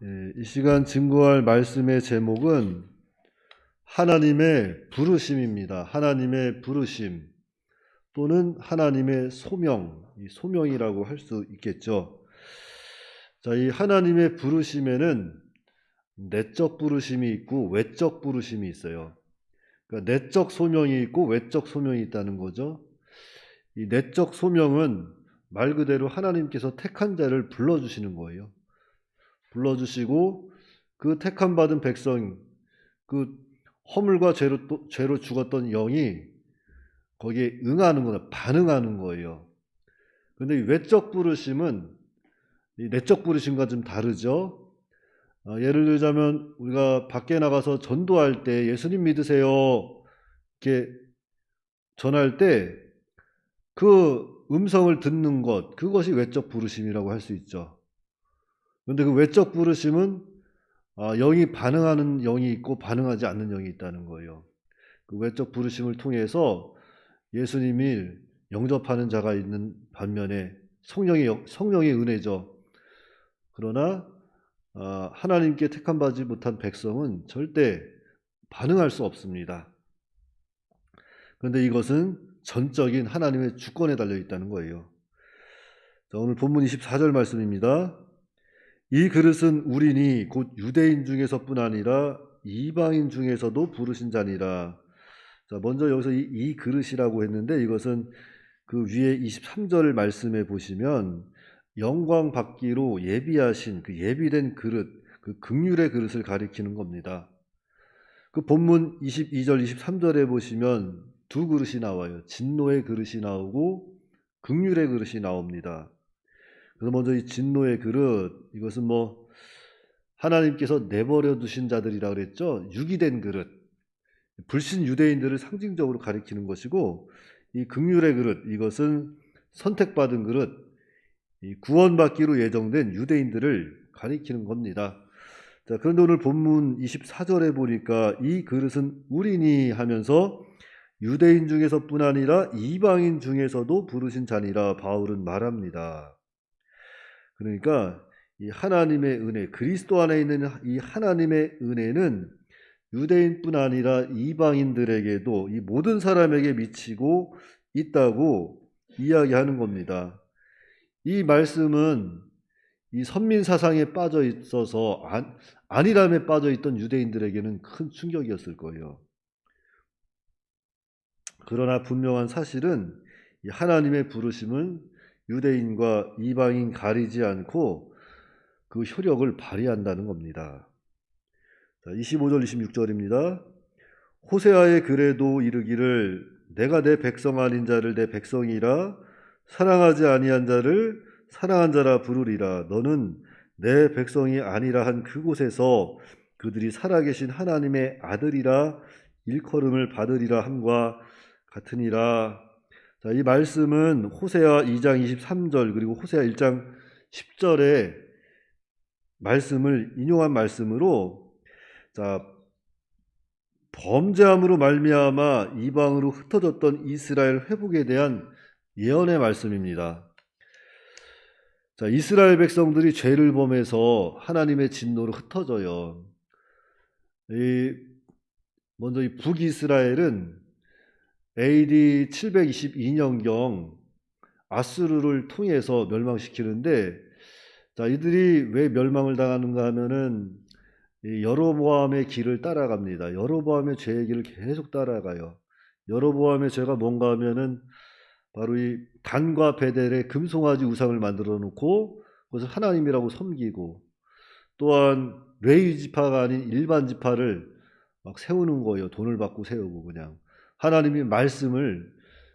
이 시간 증거할 말씀의 제목은 하나님의 부르심입니다. 하나님의 부르심 또는 하나님의 소명, 이 소명이라고 할 수 있겠죠. 자, 이 하나님의 부르심에는 내적 부르심이 있고 외적 부르심이 있어요. 그러니까 내적 소명이 있고 외적 소명이 있다는 거죠. 이 내적 소명은 말 그대로 하나님께서 택한 자를 불러주시는 거예요. 불러주시고 그 택함 받은 백성, 그 허물과 죄로 죽었던 영이 거기에 응하는 거다, 반응하는 거예요. 그런데 이 외적 부르심은 이 내적 부르심과 좀 다르죠. 예를 들자면 우리가 밖에 나가서 전도할 때 예수님 믿으세요 이렇게 전할 때 그 음성을 듣는 것, 그것이 외적 부르심이라고 할 수 있죠. 그런데 그 외적 부르심은 영이 반응하는 영이 있고 반응하지 않는 영이 있다는 거예요. 그 외적 부르심을 통해서 예수님이 영접하는 자가 있는 반면에 성령의 은혜죠. 그러나 하나님께 택함받지 못한 백성은 절대 반응할 수 없습니다. 그런데 이것은 전적인 하나님의 주권에 달려 있다는 거예요. 자, 오늘 본문 24절 말씀입니다. 이 그릇은 우리니 곧 유대인 중에서뿐 아니라 이방인 중에서도 부르신 자니라. 자, 먼저 여기서 이 그릇이라고 했는데 이것은 그 위에 23절 말씀에 보시면 영광 받기로 예비하신 그 예비된 그릇, 그 긍휼의 그릇을 가리키는 겁니다. 그 본문 22절, 23절에 보시면 두 그릇이 나와요. 진노의 그릇이 나오고 긍휼의 그릇이 나옵니다. 그래서 먼저 이 진노의 그릇, 이것은 뭐 하나님께서 내버려 두신 자들이라 그랬죠. 유기된 그릇, 불신 유대인들을 상징적으로 가리키는 것이고, 이 긍휼의 그릇, 이것은 선택받은 그릇, 이 구원받기로 예정된 유대인들을 가리키는 겁니다. 자, 그런데 오늘 본문 24절에 보니까 이 그릇은 우리니 하면서 유대인 중에서뿐 아니라 이방인 중에서도 부르신 자니라 바울은 말합니다. 그러니까 이 하나님의 은혜, 그리스도 안에 있는 이 하나님의 은혜는 유대인뿐 아니라 이방인들에게도 이 모든 사람에게 미치고 있다고 이야기하는 겁니다. 이 말씀은 이 선민 사상에 빠져 있어서 안일함에 빠져 있던 유대인들에게는 큰 충격이었을 거예요. 그러나 분명한 사실은 이 하나님의 부르심은 유대인과 이방인 가리지 않고 그 효력을 발휘한다는 겁니다. 자, 25절 26절입니다. 호세아의 글에도 이르기를 내가 내 백성 아닌 자를 내 백성이라 사랑하지 아니한 자를 사랑한 자라 부르리라. 너는 내 백성이 아니라 한 그곳에서 그들이 살아계신 하나님의 아들이라 일컬음을 받으리라 함과 같으니라. 자, 이 말씀은 호세아 2장 23절 그리고 호세아 1장 10절의 말씀을 인용한 말씀으로, 자, 범죄함으로 말미암아 이방으로 흩어졌던 이스라엘 회복에 대한 예언의 말씀입니다. 자, 이스라엘 백성들이 죄를 범해서 하나님의 진노로 흩어져요. 먼저 이 북이스라엘은 AD 722년경 아수르를 통해서 멸망시키는데, 자, 이들이 왜 멸망을 당하는가 하면은 여로보암의 길을 따라갑니다. 여로보암의 죄의 길을 계속 따라가요. 여로보암의 죄가 뭔가 하면은 바로 이 단과 베델의 금송아지 우상을 만들어 놓고 그것을 하나님이라고 섬기고, 또한 레위 지파가 아닌 일반 지파를 막 세우는 거예요. 돈을 받고 세우고 그냥 하나님의 말씀을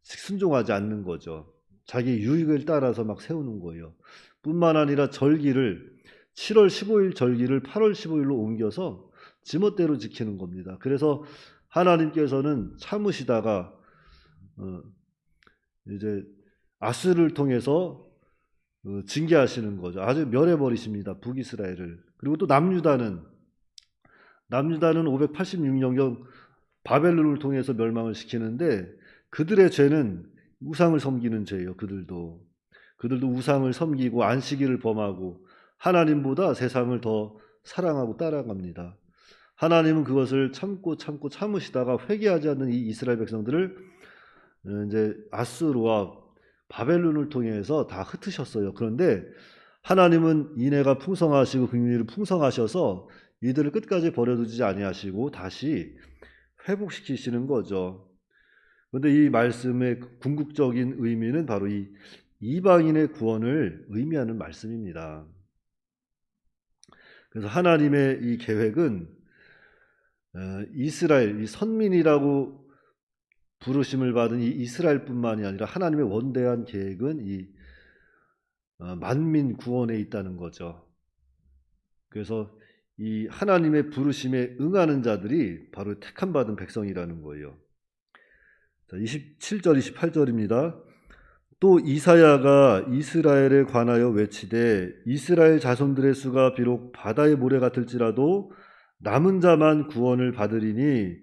순종하지 않는 거죠. 자기 유익을 따라서 막 세우는 거예요. 뿐만 아니라 절기를 7월 15일 절기를 8월 15일로 옮겨서 지멋대로 지키는 겁니다. 그래서 하나님께서는 참으시다가 이제 아스를 통해서 징계하시는 거죠. 아주 멸해버리십니다. 북이스라엘을. 그리고 또 남유다는 586년경 바벨론을 통해서 멸망을 시키는데, 그들의 죄는 우상을 섬기는 죄예요. 그들도 우상을 섬기고 안식일을 범하고 하나님보다 세상을 더 사랑하고 따라갑니다. 하나님은 그것을 참으시다가 회개하지 않는 이 이스라엘 백성들을 이제 아수르와 바벨론을 통해서 다 흩으셨어요. 그런데 하나님은 인애가 풍성하시고 긍휼이 풍성하셔서 이들을 끝까지 버려두지 아니하시고 다시 회복시키시는 거죠. 그런데 이 말씀의 궁극적인 의미는 바로 이 이방인의 구원을 의미하는 말씀입니다. 그래서 하나님의 이 계획은 이스라엘, 이 선민이라고 부르심을 받은 이 이스라엘뿐만이 아니라 하나님의 원대한 계획은 이 만민 구원에 있다는 거죠. 그래서 이 하나님의 부르심에 응하는 자들이 바로 택함 받은 백성이라는 거예요. 자, 27절 28절입니다. 또 이사야가 이스라엘에 관하여 외치되 이스라엘 자손들의 수가 비록 바다의 모래 같을지라도 남은 자만 구원을 받으리니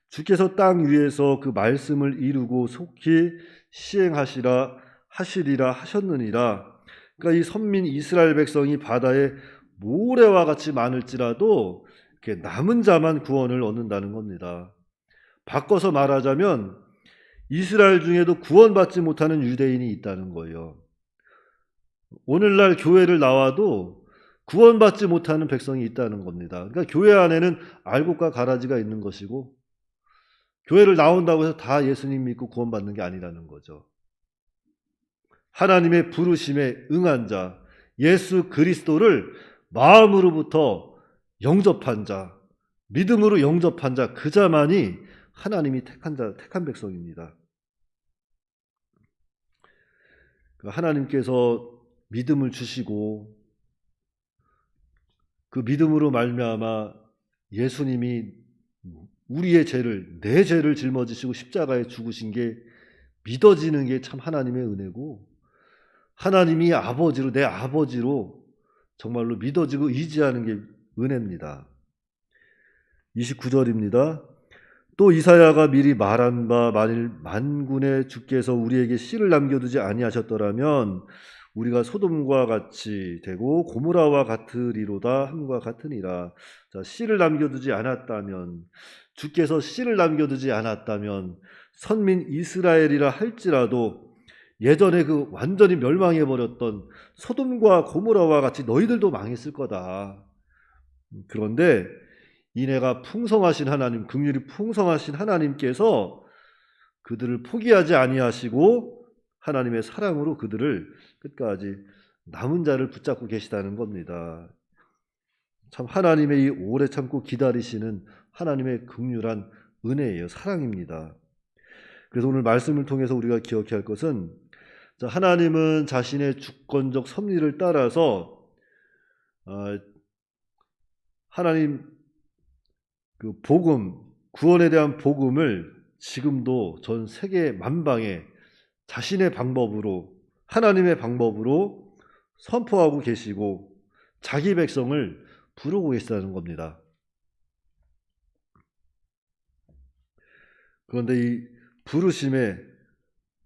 주께서 땅 위에서 그 말씀을 이루고 속히 시행하시리라 하셨느니라. 그러니까 이 선민 이스라엘 백성이 바다에 모래와 같이 많을지라도 이렇게 남은 자만 구원을 얻는다는 겁니다. 바꿔서 말하자면 이스라엘 중에도 구원받지 못하는 유대인이 있다는 거예요. 오늘날 교회를 나와도 구원받지 못하는 백성이 있다는 겁니다. 그러니까 교회 안에는 알곡과 가라지가 있는 것이고 교회를 나온다고 해서 다 예수님 믿고 구원받는 게 아니라는 거죠. 하나님의 부르심에 응한 자, 예수 그리스도를 마음으로부터 영접한 자, 믿음으로 영접한 자, 그 자만이 하나님이 택한 백성입니다. 하나님께서 믿음을 주시고 그 믿음으로 말미암아 예수님이 우리의 죄를, 내 죄를 짊어지시고 십자가에 죽으신 게 믿어지는 게 참 하나님의 은혜고, 하나님이 아버지로, 내 아버지로 정말로 믿어지고 의지하는 게 은혜입니다. 29절입니다. 또 이사야가 미리 말한 바 만일 만군의 주께서 우리에게 씨를 남겨두지 아니하셨더라면 우리가 소돔과 같이 되고 고모라와 같으리로다 함과 같으니라. 자, 씨를 남겨두지 않았다면, 주께서 씨를 남겨두지 않았다면 선민 이스라엘이라 할지라도 예전에 그 완전히 멸망해버렸던 소돔과 고모라와 같이 너희들도 망했을 거다. 그런데 인애가 풍성하신 하나님, 긍휼이 풍성하신 하나님께서 그들을 포기하지 아니하시고 하나님의 사랑으로 그들을 끝까지 남은 자를 붙잡고 계시다는 겁니다. 참 하나님의 이 오래 참고 기다리시는 하나님의 긍휼한 은혜예요. 사랑입니다. 그래서 오늘 말씀을 통해서 우리가 기억해야 할 것은, 하나님은 자신의 주권적 섭리를 따라서 하나님 그 복음, 구원에 대한 복음을 지금도 전 세계 만방에 자신의 방법으로, 하나님의 방법으로 선포하고 계시고 자기 백성을 부르고 계시다는 겁니다. 그런데 이 부르심에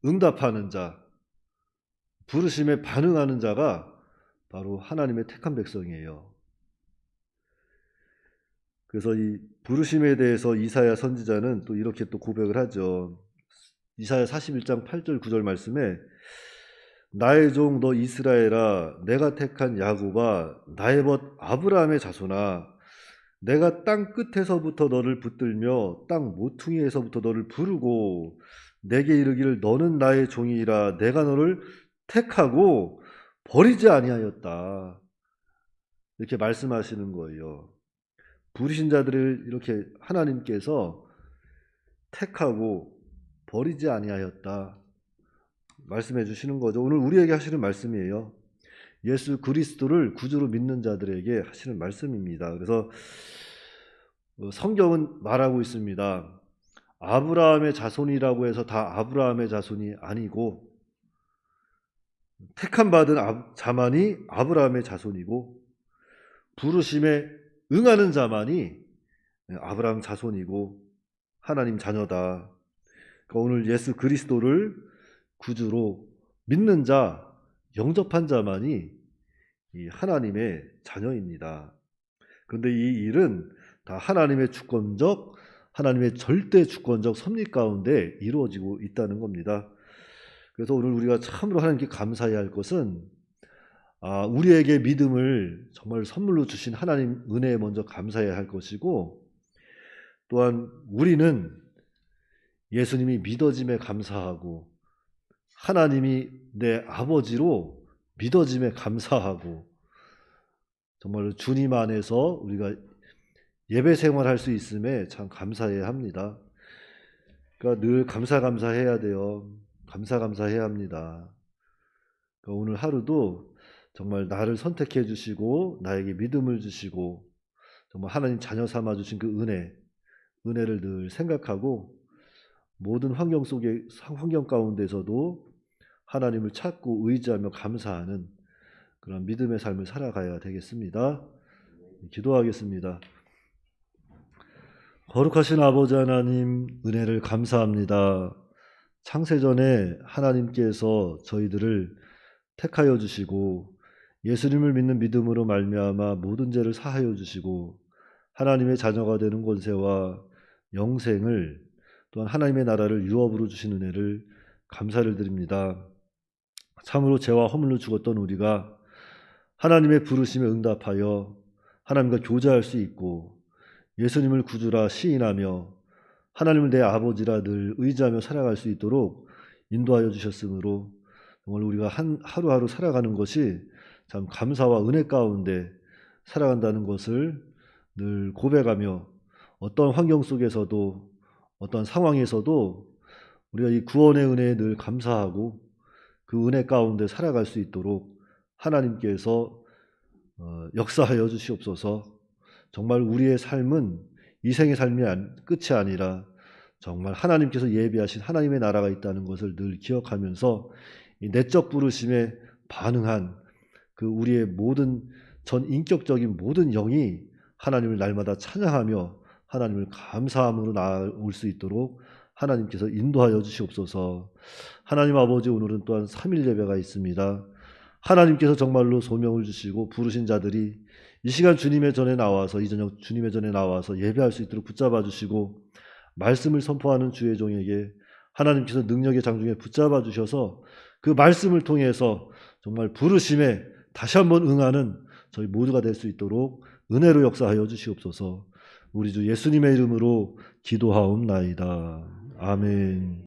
응답하는 자, 부르심에 반응하는 자가 바로 하나님의 택한 백성이에요. 그래서 이 부르심에 대해서 이사야 선지자는 또 이렇게 또 고백을 하죠. 이사야 41장 8절 9절 말씀에 나의 종 너 이스라엘아, 내가 택한 야곱아, 나의 벗 아브라함의 자손아, 내가 땅 끝에서부터 너를 붙들며 땅 모퉁이에서부터 너를 부르고 내게 이르기를 너는 나의 종이라, 내가 너를 택하고 버리지 아니하였다. 이렇게 말씀하시는 거예요. 부르신 자들을 이렇게 하나님께서 택하고 버리지 아니하였다 말씀해 주시는 거죠. 오늘 우리에게 하시는 말씀이에요. 예수 그리스도를 구주로 믿는 자들에게 하시는 말씀입니다. 그래서 성경은 말하고 있습니다. 아브라함의 자손이라고 해서 다 아브라함의 자손이 아니고 택함 받은 자만이 아브라함의 자손이고 부르심에 응하는 자만이 아브라함 자손이고 하나님 자녀다. 그러니까 오늘 예수 그리스도를 구주로 믿는 자, 영접한 자만이 이 하나님의 자녀입니다. 그런데 이 일은 다 하나님의 주권적, 하나님의 절대 주권적 섭리 가운데 이루어지고 있다는 겁니다. 그래서 오늘 우리가 참으로 하나님께 감사해야 할 것은 우리에게 믿음을 정말 선물로 주신 하나님 은혜에 먼저 감사해야 할 것이고, 또한 우리는 예수님이 믿어짐에 감사하고 하나님이 내 아버지로 믿어짐에 감사하고, 정말로 주님 안에서 우리가 예배 생활할 수 있음에 참 감사해야 합니다. 그러니까 늘 감사해야 돼요. 감사해야 합니다. 그러니까 오늘 하루도 정말 나를 선택해 주시고 나에게 믿음을 주시고 정말 하나님 자녀 삼아 주신 그 은혜를 늘 생각하고, 모든 환경 가운데서도 하나님을 찾고 의지하며 감사하는 그런 믿음의 삶을 살아가야 되겠습니다. 기도하겠습니다. 거룩하신 아버지 하나님, 은혜를 감사합니다. 창세전에 하나님께서 저희들을 택하여 주시고 예수님을 믿는 믿음으로 말미암아 모든 죄를 사하여 주시고 하나님의 자녀가 되는 권세와 영생을, 또한 하나님의 나라를 유업으로 주신 은혜를 감사를 드립니다. 참으로 죄와 허물로 죽었던 우리가 하나님의 부르심에 응답하여 하나님과 교제할 수 있고 예수님을 구주라 시인하며 하나님을 내 아버지라 늘 의지하며 살아갈 수 있도록 인도하여 주셨으므로 정말 우리가 하루하루 살아가는 것이 참 감사와 은혜 가운데 살아간다는 것을 늘 고백하며, 어떤 환경 속에서도 어떤 상황에서도 우리가 이 구원의 은혜에 늘 감사하고 그 은혜 가운데 살아갈 수 있도록 하나님께서 역사하여 주시옵소서. 정말 우리의 삶은 이 생의 삶이 끝이 아니라 정말 하나님께서 예비하신 하나님의 나라가 있다는 것을 늘 기억하면서 이 내적 부르심에 반응한 그 우리의 모든 전 인격적인 모든 영이 하나님을 날마다 찬양하며 하나님을 감사함으로 나아올 수 있도록 하나님께서 인도하여 주시옵소서. 하나님 아버지, 오늘은 또한 3일 예배가 있습니다. 하나님께서 정말로 소명을 주시고 부르신 자들이 이 시간 주님의 전에 나와서, 이 저녁 주님의 전에 나와서 예배할 수 있도록 붙잡아 주시고, 말씀을 선포하는 주의 종에게 하나님께서 능력의 장중에 붙잡아 주셔서 그 말씀을 통해서 정말 부르심에 다시 한번 응하는 저희 모두가 될 수 있도록 은혜로 역사하여 주시옵소서. 우리 주 예수님의 이름으로 기도하옵나이다. 아멘.